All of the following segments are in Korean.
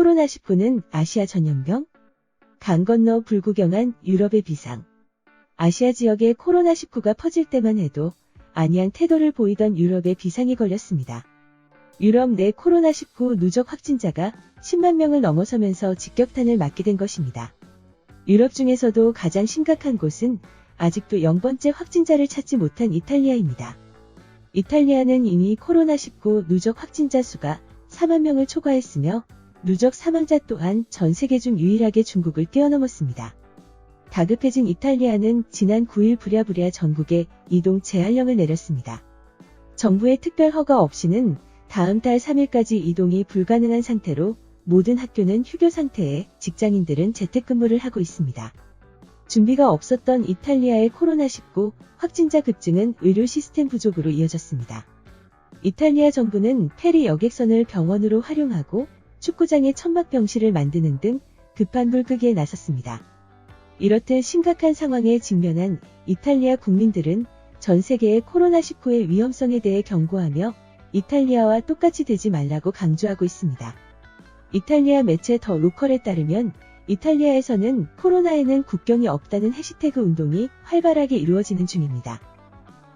코로나19는 아시아 전염병? 강 건너 불구경한 유럽의 비상. 아시아 지역에 코로나19가 퍼질 때만 해도 안이한 태도를 보이던 유럽에 비상이 걸렸습니다. 유럽 내 코로나19 누적 확진자가 10만 명을 넘어서면서 직격탄을 맞게 된 것입니다. 유럽 중에서도 가장 심각한 곳은 아직도 0번째 확진자를 찾지 못한 이탈리아입니다. 이탈리아는 이미 코로나19 누적 확진자 수가 4만 명을 초과했으며 누적 사망자 또한 전 세계 중 유일하게 중국을 뛰어넘었습니다. 다급해진 이탈리아는 지난 9일 부랴부랴 전국에 이동 제한령을 내렸습니다. 정부의 특별 허가 없이는 다음 달 3일까지 이동이 불가능한 상태로 모든 학교는 휴교 상태에 직장인들은 재택근무를 하고 있습니다. 준비가 없었던 이탈리아의 코로나19 확진자 급증은 의료 시스템 부족으로 이어졌습니다. 이탈리아 정부는 페리 여객선을 병원으로 활용하고 축구장에 천막병실을 만드는 등 급한 불 끄기에 나섰습니다. 이렇듯 심각한 상황에 직면한 이탈리아 국민들은 전 세계의 코로나19의 위험성에 대해 경고하며 이탈리아와 똑같이 되지 말라고 강조하고 있습니다. 이탈리아 매체 더 로컬에 따르면 이탈리아에서는 코로나에는 국경이 없다는 해시태그 운동이 활발하게 이루어지는 중입니다.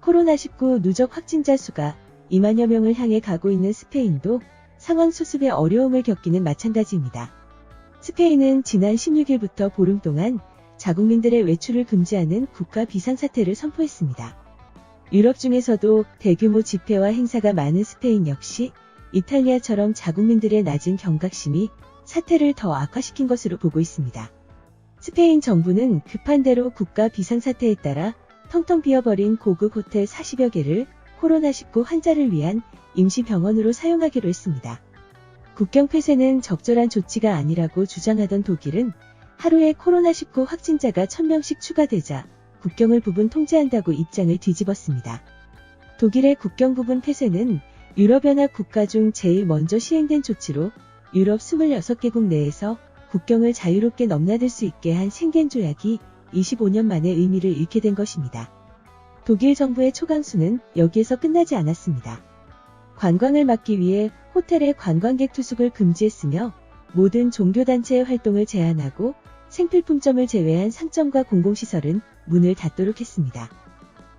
코로나19 누적 확진자 수가 2만여 명을 향해 가고 있는 스페인도 상황 수습에 어려움을 겪기는 마찬가지입니다. 스페인은 지난 16일부터 보름 동안 자국민들의 외출을 금지하는 국가 비상사태를 선포했습니다. 유럽 중에서도 대규모 집회와 행사가 많은 스페인 역시 이탈리아처럼 자국민들의 낮은 경각심이 사태를 더 악화시킨 것으로 보고 있습니다. 스페인 정부는 급한 대로 국가 비상사태에 따라 텅텅 비어버린 고급 호텔 40여 개를 코로나19 환자를 위한 임시병원으로 사용하기로 했습니다. 국경 폐쇄는 적절한 조치가 아니라고 주장하던 독일은 하루에 코로나19 확진자가 1000명씩 추가되자 국경을 부분 통제한다고 입장을 뒤집었습니다. 독일의 국경 부분 폐쇄는 유럽연합 국가 중 제일 먼저 시행된 조치로 유럽 26개국 내에서 국경을 자유롭게 넘나들 수 있게 한 쉥겐 조약이 25년 만에 의미를 잃게 된 것입니다. 독일 정부의 초강수는 여기에서 끝나지 않았습니다. 관광을 막기 위해 호텔의 관광객 투숙을 금지했으며 모든 종교단체의 활동을 제한하고 생필품점을 제외한 상점과 공공시설은 문을 닫도록 했습니다.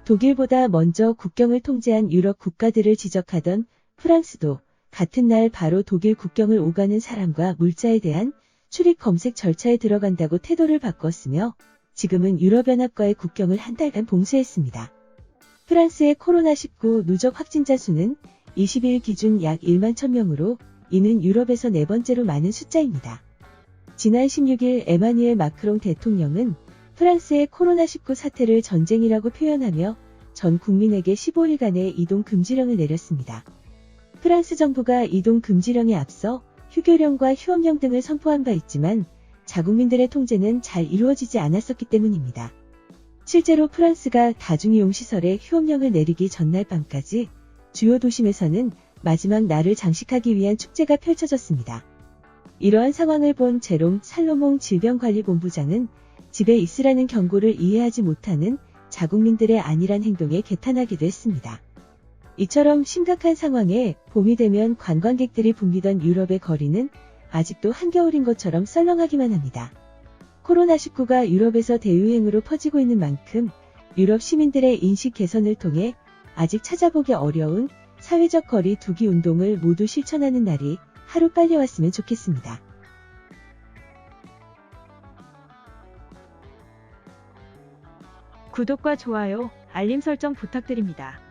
독일보다 먼저 국경을 통제한 유럽 국가들을 지적하던 프랑스도 같은 날 바로 독일 국경을 오가는 사람과 물자에 대한 출입 검색 절차에 들어간다고 태도를 바꿨으며 지금은 유럽연합과의 국경을 한 달간 봉쇄했습니다. 프랑스의 코로나19 누적 확진자 수는 20일 기준 약 1만 1000명으로 이는 유럽에서 네 번째로 많은 숫자입니다. 지난 16일 에마뉘엘 마크롱 대통령은 프랑스의 코로나19 사태를 전쟁이라고 표현하며 전 국민에게 15일간의 이동 금지령을 내렸습니다. 프랑스 정부가 이동 금지령에 앞서 휴교령과 휴업령 등을 선포한 바 있지만 자국민들의 통제는 잘 이루어지지 않았었기 때문입니다. 실제로 프랑스가 다중이용시설에 휴업령을 내리기 전날 밤까지 주요 도심에서는 마지막 날을 장식하기 위한 축제가 펼쳐졌습니다. 이러한 상황을 본 제롬 살로몽 질병관리본부장은 집에 있으라는 경고를 이해하지 못하는 자국민들의 안일한 행동에 개탄하기도 했습니다. 이처럼 심각한 상황에 봄이 되면 관광객들이 붐비던 유럽의 거리는 아직도 한겨울인 것처럼 썰렁하기만 합니다. 코로나19가 유럽에서 대유행으로 퍼지고 있는 만큼 유럽 시민들의 인식 개선을 통해 아직 찾아보기 어려운 사회적 거리 두기 운동을 모두 실천하는 날이 하루빨리 왔으면 좋겠습니다. 구독과 좋아요, 알림 설정 부탁드립니다.